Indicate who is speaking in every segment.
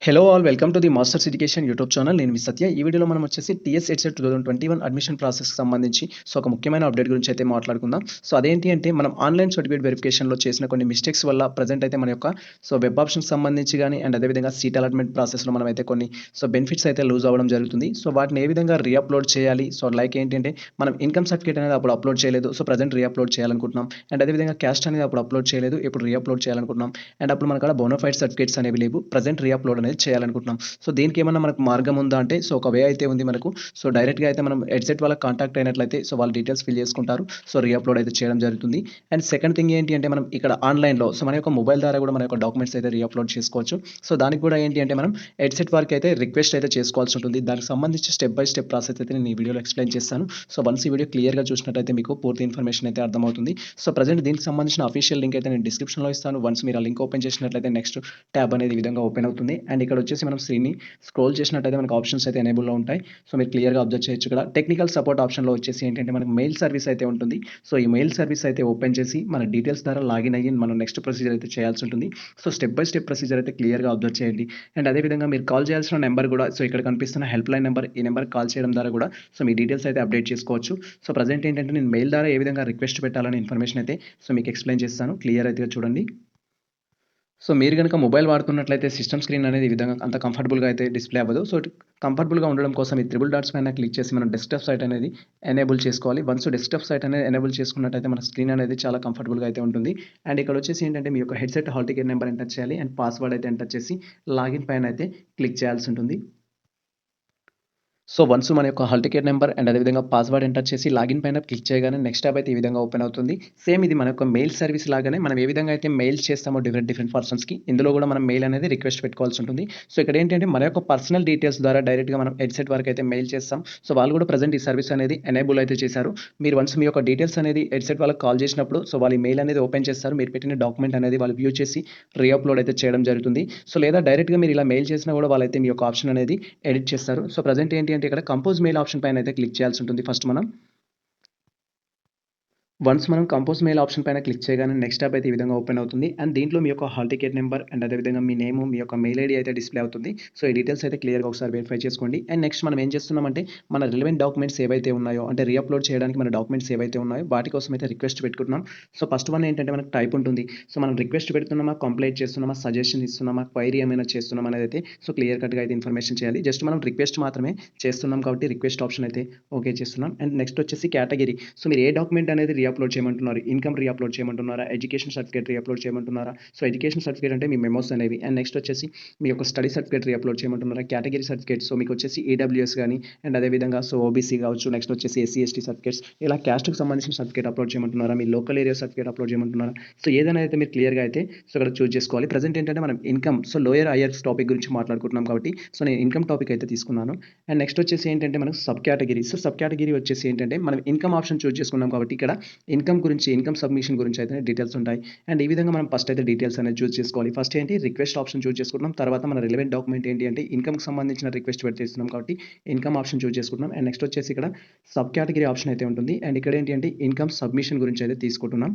Speaker 1: Hello all welcome to the masters education YouTube channel. నేను మీ సత్య. ఈ వీడియోలో మనం వచ్చేసి టీఎస్ ఎడ్సెట్ 2021 అడ్మిషన్ ప్రాసెస్కి సంబంధించి ఒక ముఖ్యమైన అప్డేట్ గురించి అయితే మాట్లాడుకుందాం. అదేంటి అంటే మనం ఆన్లైన్ సర్టిఫికేట్ వెరిఫికేషన్లో చేసిన కొన్ని మిస్టేక్స్ వల్ల ప్రజెంట్ అయితే మన యొక్క వెబ్ ఆప్షన్కి సంబంధించి కానీ అండ్ అదేవిధంగా సీట్ అలాట్మెంట్ ప్రాసెస్లో మనం అయితే కొన్ని బెనిఫిట్స్ అయితే లూజ్ అవ్వడం జరుగుతుంది. వాటిని ఏ విధంగా రీఅప్లోడ్ చేయాలి. లైక్ ఏంటంటే మనం ఇన్కమ్ సర్టిఫికేట్ అనేది అప్పుడు అప్లోడ్ చేయలేదు. ప్రజెంట్ రీఅప్లోడ్ చేయాలనుకుంటున్నాం. అండ్ అదేవిధంగా క్యాస్ట్ అనేది అప్పుడు అప్లోడ్ చేయలేదు. ఇప్పుడు రీఅప్లోడ్ చేయాలనుకుంటున్నాం. అండ్ అప్పుడు మనకు బోనోఫైడ్ సర్టిఫికేట్స్ అనేవి లేవు. ప్రజెంట్ రీఅప్లోడ్ అనేది చేయాలనుకుంటున్నాం. దీనికి ఏమన్నా మనకు మార్గం ఉందా అంటే ఒక వే అయితే ఉంది మనకు. డైరెక్ట్‌గా అయితే మనం హెడ్సెట్ వాళ్ళకి కాంటాక్ట్ అయినట్లయితే వాళ్ళ డీటెయిల్స్ ఫిల్ చేసుకుంటారు. రీఅప్లోడ్ అయితే చేయడం జరుగుతుంది. అండ్ సెకండ్ థింగ్ ఏంటి అంటే మనం ఇక్కడ ఆన్‌లైన్‌లో మన యొక్క మొబైల్ ద్వారా కూడా మన యొక్క డాక్యుమెంట్స్ అయితే రీఅప్లోడ్ చేసుకోవచ్చు. దానికి కూడా ఏంటి అంటే మనం హెడ్సెట్ వారికి అయితే రిక్వెస్ట్ అయితే చేసుకోవాల్సి ఉంటుంది. దానికి సంబంధించి స్టెప్ బై స్టెప్ ప్రాసెస్ అయితే నేను ఈ వీడియోలో ఎక్స్‌ప్లెయిన్ చేస్తాను. వన్స్ ఈ వీడియో క్లియర్‌గా చూసినట్టయితే మీకు పూర్తి ఇన్ఫర్మేషన్ అయితే అర్థమవుతుంది. ప్రెజెంట్ దీనికి సంబంధించిన అఫీషియల్ లింక్ అయితే నేను డిస్క్రిప్షన్‌లో ఇస్తాను. వన్స్ మీరు ఆ లింక్ ఓపెన్ చేసినట్లయితే నెక్స్ట్ ట్యాబ్ అనేది ఈ విధంగా ఓపెన్ అవుతుంది. అండ్ ఇక్కడ వచ్చేసి మనం స్క్రోల్ చేసినట్టయితే మనకు ఆప్షన్స్ అయితే ఎనేబుల్‌లో ఉంటాయి. మీరు క్లియర్‌గా అబ్జర్వ్ చేయొచ్చు ఇక్కడ. టెక్నికల్ సపోర్ట్ ఆప్షన్‌లో వచ్చేసి ఏంటంటే మనకు మెయిల్ సర్వీస్ అయితే ఉంటుంది. ఈ మెయిల్ సర్వీస్ అయితే ఓపెన్ చేసి మన డీటెయిల్స్ ద్వారా లాగిన్ అయ్యి మనం నెక్స్ట్ ప్రొసీజర్ అయితే చేయాల్సి ఉంటుంది. స్టెప్ బై స్టెప్ ప్రొసీజర్ అయితే క్లియర్‌గా అబ్జర్వ్ చేయండి. అండ్ అదేవిధంగా మీరు కాల్ చేయాల్సిన నెంబర్ కూడా ఇక్కడ కనిపిస్తున్న హెల్ప్‌లైన్ నెంబర్, ఈ నెంబర్‌కి కాల్ చేయడం ద్వారా కూడా మీ డీటెయిల్స్ అయితే అప్డేట్ చేసుకోవచ్చు. ప్రెజెంట్ ఏంటంటే నేను మెయిల్ ద్వారా ఏ విధంగా రిక్వెస్ట్ పెట్టాలనే ఇన్ఫర్మేషన్ అయితే మీకు ఎక్స్‌ప్లెయిన్ చేస్తాను. క్లియర్ అయితే చూడండి. మీరు గనుక మొబైల్ వాడుతున్నట్లయితే సిస్టమ్ స్క్రీన్ అనేది ఈ విధంగా అంత కంఫర్టబుల్‌గా అయితే డిస్‌ప్లే అవ్వదు. కంఫర్టబుల్‌గా ఉండడం కోసం ఈ త్రిబుల్ డాట్స్ పైన క్లిక్ చేసి మనం డెస్క్‌టాప్ సైట్ అనేది ఎనేబుల్ చేసుకోవాలి. వన్స్ డెస్క్‌టాప్ సైట్ అనేది ఎనేబుల్ చేసుకున్నట్టయితే మన స్క్రీన్ అనేది చాలా కంఫర్టబుల్‌గా అయితే ఉంటుంది. అండ్ ఇక్కడ వచ్చేసి ఏంటంటే మీ యొక్క headset hall ticket number enter చేయాలి. అండ్ పాస్వర్డ్ అయితే ఎంటర్ చేసి లాగిన్ పైన అయితే క్లిక్ చేయాల్సి ఉంటుంది. వన్స్ మన యొక్క హాల్ టికెట్ నెంబర్ అండ్ అదేవిధంగా పాస్వర్డ్ ఎంటర్ చేసి లాగిన్ పైన క్లిక్ చేయగానే నెక్స్ట్ ట్యాబ్ అయితే ఈ విధంగా ఓపెన్ అవుతుంది. సేమ్ ఇది మన యొక్క మెయిల్ సర్వీస్ లాగానే మనం ఏ విధంగా అయితే మెయిల్స్ చేస్తామో డిఫరెంట్ పర్సన్స్‌కి, ఇందులో కూడా మనం మెయిల్ అనేది రిక్వెస్ట్ పెట్టుకోవాల్సి ఉంటుంది. ఇక్కడ ఏంటంటే మన యొక్క పర్సనల్ డీటెయిల్స్ ద్వారా డైరెక్ట్‌గా మనం హెడ్సెట్ వరకు అయితే మెయిల్ చేస్తాం. వాళ్ళు కూడా ప్రెజెంట్ ఈ సర్వీస్ అనేది ఎనేబుల్ అయితే చేశారు. మీరు వన్స్ మీ యొక్క డీటెయిల్స్ అనేది హెడ్సెట్ వాళ్ళకి కాల్ చేసినప్పుడు వాళ్ళు ఈ మెయిల్ అనేది ఓపెన్ చేస్తారు. మీరు పెట్టిన డాక్యుమెంట్ అనేది వాళ్ళు వ్యూ చేసి రీఅప్లోడ్ అయితే చేయడం జరుగుతుంది. లేదా డైరెక్ట్‌గా మీరు ఇలా మెయిల్ చేసినా కూడా వాళ్ళైతే మీ యొక్క ఆప్షన్ అనేది ఎడిట్ చేస్తారు. ప్రెజెంట్ ఏంటి అంటే ఇక్కడ కంపోజ్ మెయిల్ ఆప్షన్ పైన అయితే క్లిక్ చేయాల్సి ఉంటుంది ఫస్ట్ మనం. వన్స్ మనం కంపోజ్ మెయిల్ ఆప్షన్ పైన క్లిక్ చేయగానే నెక్స్ట్ ట్యాబ్ అయితే ఈ విధంగా ఓపెన్ అవుతుంది. అండ్ దీంట్లో మీ యొక్క హాల్ టికెట్ నెంబర్ అండ్ అదేవిధంగా మీ నేము, మీ యొక్క మెయిల్ ఐడీ అయితే డిస్‌ప్లే అవుతుంది. ఈ డీటెయిల్స్ అయితే క్లియర్‌గా ఒకసారి వెరిఫై చేసుకోండి. అండ్ నెక్స్ట్ మనం ఏం చేస్తున్నామంటే మన రిలవెంట్ డాక్యుమెంట్స్ ఏవైతే ఉన్నాయో అంటే రీఅప్లోడ్ చేయడానికి మన డాక్యుమెంట్స్ ఏవైతే ఉన్నాయో వాటి కోసం అయితే రిక్వెస్ట్ పెట్టుకుంటున్నాం. ఫస్ట్ వన్ ఏంటంటే మనకు టైప్ ఉంటుంది. మనం రిక్వెస్ట్ పెడుతున్నామా, కంప్లెయింట్ చేస్తున్నామా, సజెషన్ ఇస్తున్నామా, క్వైరీ ఏమైనా చేస్తున్నామా అనేది అయితే క్లియర్ కట్‌గా అయితే ఇన్ఫర్మేషన్ చేయాలి. జస్ట్ మనం రిక్వెస్ట్ మాత్రమే చేస్తున్నాం కాబట్టి రిక్వెస్ట్ ఆప్షన్ అయితే ఓకే చేస్తున్నాం. అండ్ నెక్స్ట్ వచ్చేసి కేటగిరీ. మీరు ఏ డాక్యుమెంట్ అనేది రీఅప్లోడ్ చేయమంటున్నారు? ఇన్కమ్ రీఅప్లోడ్ చేయమంటున్నారా? ఎడ్యుకేషన్ సర్టిఫికేట్ రీఅప్లోడ్ చేయమంటున్నారా? ఎడ్యుకేషన్ సర్టిఫికేట్ అంటే మీ మెమోస్ అనేవి. అండ్ నెక్స్ట్ వచ్చేసి మీ యొక్క స్టడీ సర్టిఫికేట్ రీఅప్లోడ్ చేయమంటున్నారా? కేటగిరీ సర్టిఫికేట్ మీకు వచ్చేసి ఈడబ్ల్యూఎస్ గాని అండ్ అదేవిధంగా ఓబీసీ కావచ్చు. నెక్స్ట్ వచ్చేసి ఎస్సీ, ఎస్టీ సర్టిఫికేట్స్ ఇలా క్యాస్ట్‌కి సంబంధించిన సర్టిఫికేట్ అప్లోడ్ చేయమంటున్నారా? మీ లోకల్ ఏరియా సర్టిఫికేట్ అప్లోడ్ చేయమంటున్నారా? ఏదైనా అయితే మీరు క్లియర్‌గా అయితే ఇక్కడ చూజ్ చేసుకోవాలి. ప్రెజెంట్ ఏంటంటే మనం ఇన్కమ్ లోయర్ హైయర్స్ టాపిక్ గురించి మాట్లాడుకుంటున్నాం కాబట్టి నేను ఇన్కమ్ టాపిక్ అయితే తీసుకున్నాను. అండ్ నెక్స్ట్ వచ్చేసి ఏంటంటే మనకు సబ్ కేటగిరీ. సబ్ కేటగిరీ వచ్చేసి ఏంటంటే మనం ఇన్కమ్ ఆప్షన్ చూజ్ చేసుకున్నాం కాబట్టి ఇక్కడ ఇన్కమ్ గురించి, ఇన్కమ్ సబ్మిషన్ గురించి అయితే డీటెయిల్స్ ఉంటాయి. అండ్ ఈ విధంగా మనం ఫస్ట్ అయితే డీటెయిల్స్ అనేది చూజ్ చేసుకోవాలి. ఫస్ట్ ఏంటి రిక్వెస్ట్ ఆప్షన్ చూజ్ చేసుకుంటున్నాం. తర్వాత మన రిలవెంట్ డాక్యుమెంట్ ఏంటి అంటే ఇన్కమ్‌కి సంబంధించిన రిక్వెస్ట్ పెట్టేస్తున్నాం కాబట్టి ఇన్కమ్ ఆప్షన్ చూజ్ చేసుకుంటున్నాం. అండ్ నెక్స్ట్ వచ్చేసి ఇక్కడ సబ్ కేటగిరీ ఆప్షన్ అయితే ఉంటుంది. అండ్ ఇక్కడ ఏంటి అంటే ఇన్కమ్ సబ్మిషన్ గురించి అయితే తీసుకుంటున్నాం.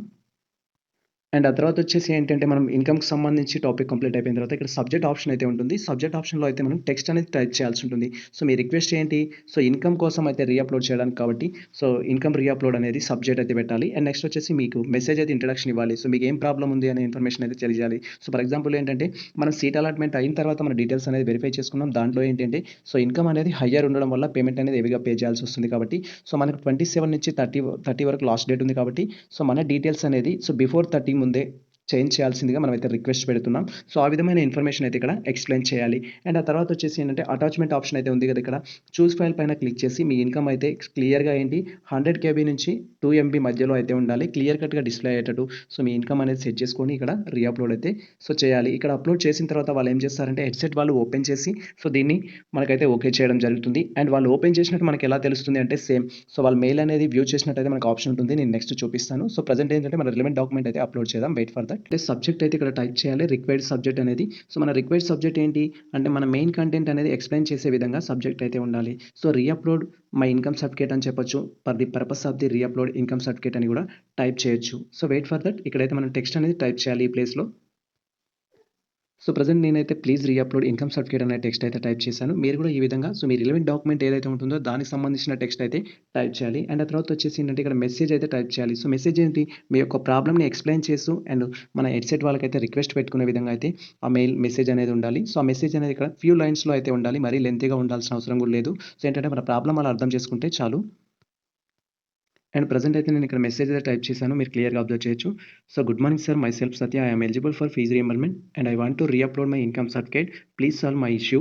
Speaker 1: అండ్ ఆ తర్వాత వచ్చేసి ఏంటంటే మనం ఇన్కమ్‌కి సంబంధించి టాపిక్ కంప్లీట్ అయిపోయిన తర్వాత ఇక్కడ సబ్జెక్ట్ ఆప్షన్ అయితే ఉంటుంది. సబ్జెక్ట్ ఆప్షన్‌లో అయితే మనం టెక్స్ట్ అనేది టైప్ చేయాల్సి ఉంటుంది. మీ రిక్వెస్ట్ ఏంటి? ఇన్కమ్ కోసం అయితే రీఅప్లోడ్ చేయడానికి కాబట్టి ఇన్కమ్ రీఅప్లోడ్ అనేది సబ్జెక్ట్ అయితే పెట్టాలి. అండ్ నెక్స్ట్ వచ్చేసి మీకు మెసేజ్ అయితే ఇంట్రడక్షన్ ఇవ్వాలి. మీకు ఏం ప్రాబ్లమ్ ఉంది అనే ఇన్ఫర్మేషన్ అయితే తెలియజేయాలి. ఫర్ ఎగ్జాంపుల్ ఏంటంటే మనం సీట్ అలాట్మెంట్ అయిన తర్వాత మన డీటెయిల్స్ అనేది వెరిఫై చేసుకున్నాం. దాంట్లో ఏంటంటే ఇన్కమ్ అనేది హయ్యర్ ఉండడం వల్ల పేమెంట్ అనేది హెవీగా పే చేయాల్సి వస్తుంది కాబట్టి మనకు 27 నుంచి 30 వరకు లాస్ట్ డేట్ ఉంది కాబట్టి మన డీటెయిల్స్ అనేది బిఫోర్ 30 ముందే చేంజ్ చేయాల్సిందిగా మనమైతే రిక్వెస్ట్ పెడుతున్నాం. ఆ విధమైన ఇన్ఫర్మేషన్ అయితే ఇక్కడ ఎక్స్‌ప్లెయిన్ చేయాలి. అండ్ ఆ తర్వాత వచ్చేసి ఏంటంటే అటాచ్‌మెంట్ ఆప్షన్ అయితే ఉంది కదా! ఇక్కడ చూస్ ఫైల్ పైన క్లిక్ చేసి మీ ఇన్కమ్ అయితే క్లియర్‌గా ఏంటి 100 కేబీ నుంచి 2 ఎంబీ మధ్యలో అయితే ఉండాలి. క్లియర్ కట్‌గా డిస్‌ప్లే అయ్యేటట్టు మీ ఇన్కమ్ అనేది సెట్ చేసుకొని ఇక్కడ రీఅప్లోడ్ అయితే చేయాలి. ఇక్కడ అప్లోడ్ చేసిన తర్వాత వాళ్ళు ఏం చేస్తారంటే హెడ్సెట్ వాళ్ళు ఓపెన్ చేసి దీన్ని మనకైతే ఓకే చేయడం జరుగుతుంది. అండ్ వాళ్ళు ఓపెన్ చేసినట్టు మనకి ఎలా తెలుస్తుంది అంటే సేమ్ వాళ్ళు మెయిల్ అనేది వ్యూ చేసినట్టయితే మనకు ఆప్షన్ ఉంటుంది. నేను నెక్స్ట్ చూపిస్తాను. ప్రెజెంట్ ఏంటంటే మన రిలవెంట్ డాక్యుమెంట్ అయితే అప్లోడ్ చేద్దాం. Wait for that. సబ్జెక్ట్ అయితే ఇక్కడ టైప్ చేయాలి. రిక్వైర్డ్ సబ్జెక్ట్ అనేది. మన రిక్వైర్డ్ సబ్జెక్ట్ ఏంటి అంటే మన మెయిన్ కంటెంట్ అనేది ఎక్స్‌ప్లెయిన్ చేసే విధంగా సబ్జెక్ట్ అయితే ఉండాలి. రీఅప్లోడ్ మై ఇన్కమ్ సర్టిఫికేట్ అని చెప్పొచ్చు. For the purpose of the reupload income certificate అని కూడా టైప్ చేయొచ్చు. Wait for that. ఇక్కడైతే మనం టెక్స్ట్ అనేది టైప్ చేయాలి ఈ ప్లేస్‌లో. సో, ప్రెజెంట్ నేనైతే ప్లీజ్ రీఅప్‌లోడ్ ఇన్‌కమ్ సర్టిఫికేట్ అనే టెక్స్ట్ అయితే టైప్ చేశాను. మీరు కూడా ఈ విధంగా మీ రిలవెంట్ డాక్యుమెంట్ ఏదైతే ఉంటుందో దానికి సంబంధించిన టెక్స్ట్ అయితే టైప్ చేయాలి. అండ్ ఆ తర్వాత వచ్చేసి ఏంటంటే ఇక్కడ మెసేజ్ అయితే టైప్ చేయాలి. సో, మెసేజ్ ఏంటి? మీ యొక్క ప్రాబ్లమ్‌ని ఎక్స్‌ప్లెయిన్ చేస్తూ అండ్ మన హెడ్‌సెట్ వాళ్ళకైతే రిక్వెస్ట్ పెట్టుకునే విధంగా అయితే ఆ మెసేజ్ అనేది ఉండాలి. సో, ఆ మెసేజ్ అనేది ఇక్కడ ఫ్యూ లైన్స్‌లో అయితే ఉండాలి. మరీ లెంతీగా ఉండాల్సిన అవసరం కూడా లేదు. సో, ఏంటంటే మన ప్రాబ్లమ్ అలా అర్థం చేసుకుంటే చాలు. అండ్ ప్రెజెంట్ అయితే నేను ఇక్కడ మెసేజ్ అయితే టైప్ చేశాను. మీరు క్లియర్‌గా అబ్జర్వ్ చేయొచ్చు. So, good morning sir. My self Satya. I am eligible for fees reimbursement and I want to reupload my income certificate. Please solve my issue.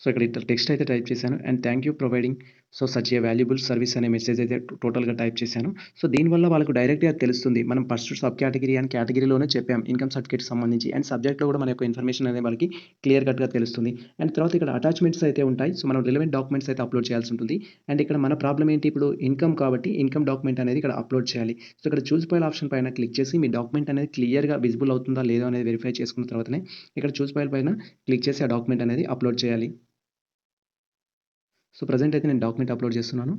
Speaker 1: So, ఇక్కడ ఇట్లా టెక్స్ట్ అయితే టైప్ చేశాను. And thank you providing such a valuable service అనే message అయితే టోటల్‌గా type చేశాను. So, దీనివల్ల వాళ్ళకు డైరెక్ట్‌గా తెలుస్తుంది. మనం ఫస్ట్ సబ్ కేటగిరీ అండ్ కేటగిరీలోనే చెప్పాం ఇన్‌కమ్ సర్టిఫికేట్‌కి సంబంధించి. అండ్ సబ్జెక్ట్‌లో కూడా మన యొక్క ఇన్ఫర్మేషన్ అనేది వాళ్ళకి క్లియర్ కట్‌గా తెలుస్తుంది. అండ్ తర్వాత ఇక్కడ అటాచ్‌మెంట్స్ అయితే ఉంటాయి. సో, మనం రిలవెంట్ డాక్యుమెంట్స్ అయితే అప్‌లోడ్ చేయాల్సి ఉంటుంది. అండ్ ఇక్కడ మన ప్రాబ్లమ్ ఏంటి ఇప్పుడు ఇన్‌కమ్ కాబట్టి ఇన్‌కమ్ డాక్యుమెంట్ అనేది ఇక్కడ అప్‌లోడ్ చేయాలి. సో, ఇక్కడ చూస్ ఫైల్ ఆప్షన్ పైన క్లిక్ చేసి మీ డాక్యుమెంట్ అనేది క్లియర్‌గా విజిబుల్ అవుతుందా లేదో అనేది వెరిఫై చేసుకున్న తర్వాతనే ఇక్కడ చూస్ ఫైల్ పైన క్లిక్ చేసి ఆ డాక్యుమెంట్ అనేది అప్‌లోడ్ చేయాలి. సో, ప్రెజెంట్ అయితే నేను డాక్యుమెంట్ అప్‌లోడ్ చేస్తున్నాను.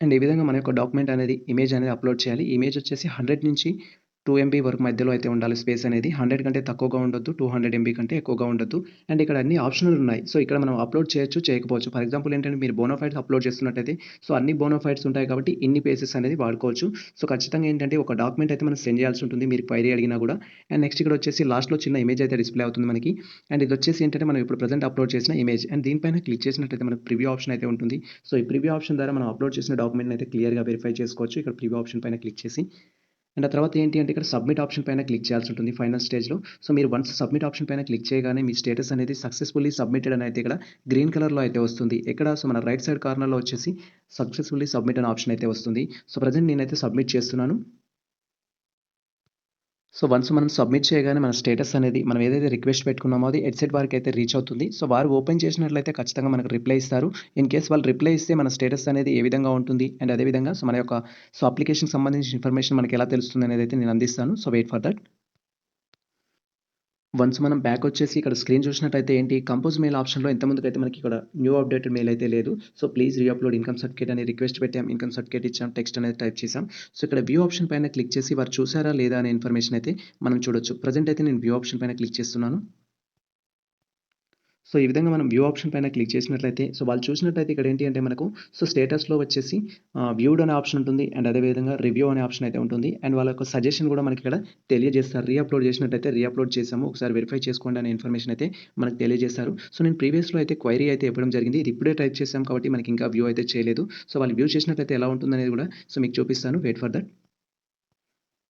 Speaker 1: అండ్ ఈ విధంగా మన యొక్క డాక్యుమెంట్ అనేది ఇమేజ్ అనేది అప్‌లోడ్ చేయాలి. ఇమేజ్ వచ్చేసి 100 నుంచి 2 ఎంబీ వరకు మధ్యలో అయితే ఉండాలి స్పేస్ అనేది. 100 కంటే తక్కువగా ఉండొద్దు. 200 ఎంబీ కంటే ఎక్కువగా ఉండొద్దు. అండ్ ఇక్కడ అన్ని ఆప్షనల్ ఉన్నాయి. సో, ఇక్కడ మనం అప్‌లోడ్ చేయొచ్చు, చేయకపోవచ్చు. ఫర్ ఎగ్జాంపుల్ ఏంటంటే మీరు బోనాఫైడ్స్ అప్‌లోడ్ చేస్తున్నట్టయితే సో, అన్ని బోనాఫైడ్స్ ఉంటాయి కాబట్టి ఇన్ని పేజెస్ అనేది వాడుకోవచ్చు. సో, ఖచ్చితంగా ఏంటంటే ఒక డాక్యుమెంట్ అయితే మనం సెండ్ చేయాల్సి ఉంటుంది. మీరు క్వైరీ అడిగినా కూడా. అండ్ నెక్స్ట్ ఇక్కడ వచ్చేసి లాస్ట్‌లో చిన్న ఇమేజ్ అయితే డిస్‌ప్లే అవుతుంది మనకి. అండ్ ఇది వచ్చేసి ఏంటంటే మనం ఇప్పుడు ప్రెజెంట్ అప్‌లోడ్ చేసిన ఇమేజ్. అండ్ దీనిపైన క్లిక్ చేసినట్టయితే మనకు ప్రివ్యూ ఆప్షన్ అయితే ఉంటుంది. సో, ఈ ప్రివ్యూ ఆప్షన్ ద్వారా మనం అప్‌లోడ్ చేసిన డాక్యుమెంట్‌ని అయితే క్లియర్‌గా వెరిఫై చేసుకోవచ్చు. ఇక్కడ ప్రివ్యూ ఆప్షన్ పైన క్లిక్ చేసి. అండ్ ఆ తర్వాత ఏంటి అంటే ఇక్కడ సబ్మిట్ ఆప్షన్ పైన క్లిక్ చేయాల్సి ఉంటుంది ఫైనల్ స్టేజ్‌లో. సో, మీరు వన్స్ సబ్మిట్ ఆప్షన్ పైన క్లిక్ చేయగానే మీ స్టేటస్ అనేది సక్సెస్‌ఫుల్లీ సబ్మిటెడ్ అని అయితే ఇక్కడ గ్రీన్ కలర్‌లో అయితే వస్తుంది. ఎక్కడ? సో, మన రైట్ సైడ్ కార్నర్‌లో వచ్చేసి సక్సెస్‌ఫుల్లీ సబ్మిట్ అనే ఆప్షన్ అయితే వస్తుంది. సో, ప్రెజెంట్ నేనైతే సబ్మిట్ చేస్తున్నాను. సో, వన్స్ మనం సబ్మిట్ చేయగానే మన స్టేటస్ అనేది మనం ఏదైతే రిక్వెస్ట్ పెట్టుకున్నామో అది హెడ్‌సెట్ వారికైతే రీచ్ అవుతుంది. సో, వారు ఓపెన్ చేసినట్లయితే ఖచ్చితంగా మనకు రిప్లై ఇస్తారు. ఇన్ కేస్ వాళ్ళు రిప్లై ఇస్తే మన స్టేటస్ అనేది ఏ విధంగా ఉంటుంది అండ్ అదే విధంగా మన యొక్క అప్లికేషన్‌కి సంబంధించిన ఇన్ఫర్మేషన్ మనకి ఎలా తెలుస్తుంది అనేదైతే నేను అందిస్తాను. So, wait for that. Once మనం బ్యాక్ వచ్చేసి ఇక్కడ స్క్రీన్ చూసినట్టయితే ఏంటి కంపోజ్ మెయిల్ ఆప్షన్‌లో ఇంతకుముందుకైతే మనకి ఇక్కడ న్యూ అప్డేటెడ్ మెయిల్ అయితే లేదు. So, please reupload income certificate అని రిక్వెస్ట్ పెట్టాం. ఇన్‌కమ్ సర్టిఫికేట్ ఇచ్చాం. టెక్స్ట్ అనేది టైప్ చేసాం. సో, ఇక్కడ వ్యూ ఆప్షన్ పైన క్లిక్ చేసి వారు చూసారా లేదా అనే ఇన్ఫర్మేషన్ అయితే మనం చూడొచ్చు. ప్రెజెంట్ అయితే నేను వ్యూ ఆప్షన్ పైన క్లిక్ చేస్తున్నాను. సో, ఈ విధంగా మనం వ్యూ ఆప్షన్ పైన క్లిక్ చేసినట్లయితే సో, వాళ్ళు చూసినట్టయితే ఇక్కడ ఏంటి అంటే మనకు సో, స్టేటస్‌లో వచ్చేసి వ్యూడ్ అనే ఆప్షన్ ఉంటుంది. అండ్ అదే విధంగా రివ్యూ అనే ఆప్షన్ అయితే ఉంటుంది. అండ్ వాళ్ళ యొక్క సజెషన్ కూడా మనకి ఇక్కడ తెలియజేస్తారు. రీఅప్‌లోడ్ చేసినట్టయితే రీఅప్‌లోడ్ చేసాము. ఒకసారి వెరిఫై చేసుకోండి అనే ఇన్ఫర్మేషన్ అయితే మనకు తెలియజేస్తారు. సో, నేను ప్రీవియస్‌లో అయితే క్వైరీ అయితే ఇవ్వడం జరిగింది. ఇది ఇప్పుడే టైప్ చేసాం కాబట్టి మనకి ఇంకా వ్యూ అయితే చేయలేదు. సో, వాళ్ళు వ్యూ చేసినట్టయితే ఎలా ఉంటుందనేది కూడా సో, మీకు చూపిస్తాను. Wait for that.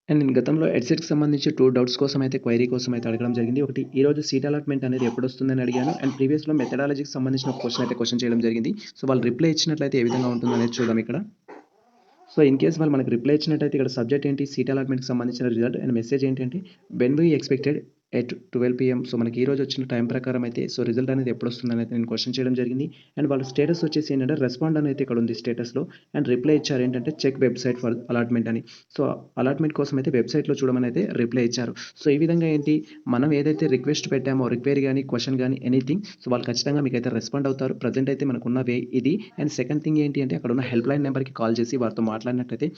Speaker 1: అండ్ నేను గతంలో హెడ్‌సెట్‌కి సంబంధించి 2 డౌట్స్ కోసం అయితే క్వైరీ కోసం అయితే అడగడం జరిగింది. ఒకటి ఈరోజు సీట్ అలాట్‌మెంట్ అనేది ఎప్పుడొస్తుందని అడిగాను. అండ్ ప్రీవియస్‌లో మెథడాలజీకి సంబంధించిన ఒక క్వెషన్ చేయడం జరిగింది. సో, వాళ్ళు రిప్లై ఇచ్చినట్లయితే ఏ విధంగా ఉంటుందనేది చూద్దాం ఇక్కడ. సో, ఇన్ కేస్ వాళ్ళు మనకు రిప్లై ఇచ్చినట్టయితే ఇక్కడ సబ్జెక్ట్ ఏంటి సీట్ అలాట్‌మెంట్‌కి సంబంధించిన రిజల్ట్ అండ్ మెసేజ్ ఏంటంటే when we expected at 12 PM. So, మనకి ఈరోజు వచ్చిన టైం ప్రకారం అయితే సో, రిజల్ట్ అనేది ఎప్పుడొస్తుందని అయితే నేను క్వెషన్ చేయడం జరిగింది. అండ్ వాళ్ళ స్టేటస్ వచ్చేసి ఏంటంటే రెస్పాండ్ అని అయితే ఇక్కడ ఉంది స్టేటస్‌లో. అండ్ రిప్లై ఇచ్చారు ఏంటంటే చెక్ వెబ్‌సైట్ ఫర్ అలాట్‌మెంట్ అని. సో, అలాట్‌మెంట్ కోసం అయితే వెబ్‌సైట్‌లో చూడమని అయితే రిప్లై ఇచ్చారు. సో, ఈ విధంగా ఏంటి మనం ఏదైతే రిక్వెస్ట్ పెట్టామో రిక్వైరీ గాని, క్వెషన్ గాని ఎనీథింగ్ సో, వాళ్ళు ఖచ్చితంగా మీకైతే రెస్పాండ్ అవుతారు. ప్రెజెంట్ అయితే మనకున్న వే ఇది. అండ్ సెకండ్ థింగ్ ఏంటి అంటే అక్కడున్న హెల్ప్‌లైన్ నంబర్‌కి కాల్ చేసి వారితో మాట్లాడినట్టయితే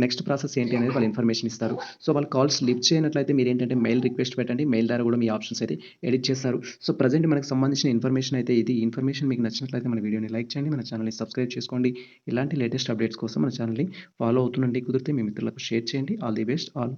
Speaker 1: నెక్స్ట్ ప్రాసెస్ ఏంటి అనేది వాళ్ళు ఇన్ఫర్మేషన్ ఇస్తారు. సో, వాళ్ళు కాల్స్ లిఫ్ట్ చేయనట్లయితే మీరేంటంటే మెయిల్ రిక్వెస్ట్ పెట్టండి. మెయిల్ ద్వారా కూడా మీ ఆప్షన్స్ అయితే ఎడిట్ చేస్తారు. సో, ప్రెజెంట్ మనకు సంబంధించిన ఇన్ఫర్మేషన్ అయితే ఇది. ఈ ఇన్ఫర్మేషన్ మీకు నచ్చినట్లయితే మన వీడియోని లైక్ చేయండి. మన ఛానెల్‌ని సబ్స్క్రైబ్ చేసుకోండి. ఇలాంటి లేటెస్ట్ అప్డేట్స్ కోసం మన ఛానెల్‌ని ఫాలో అవుతుండండి. కుదిరితే మీ మిత్రులకు షేర్ చేయండి. All the best all.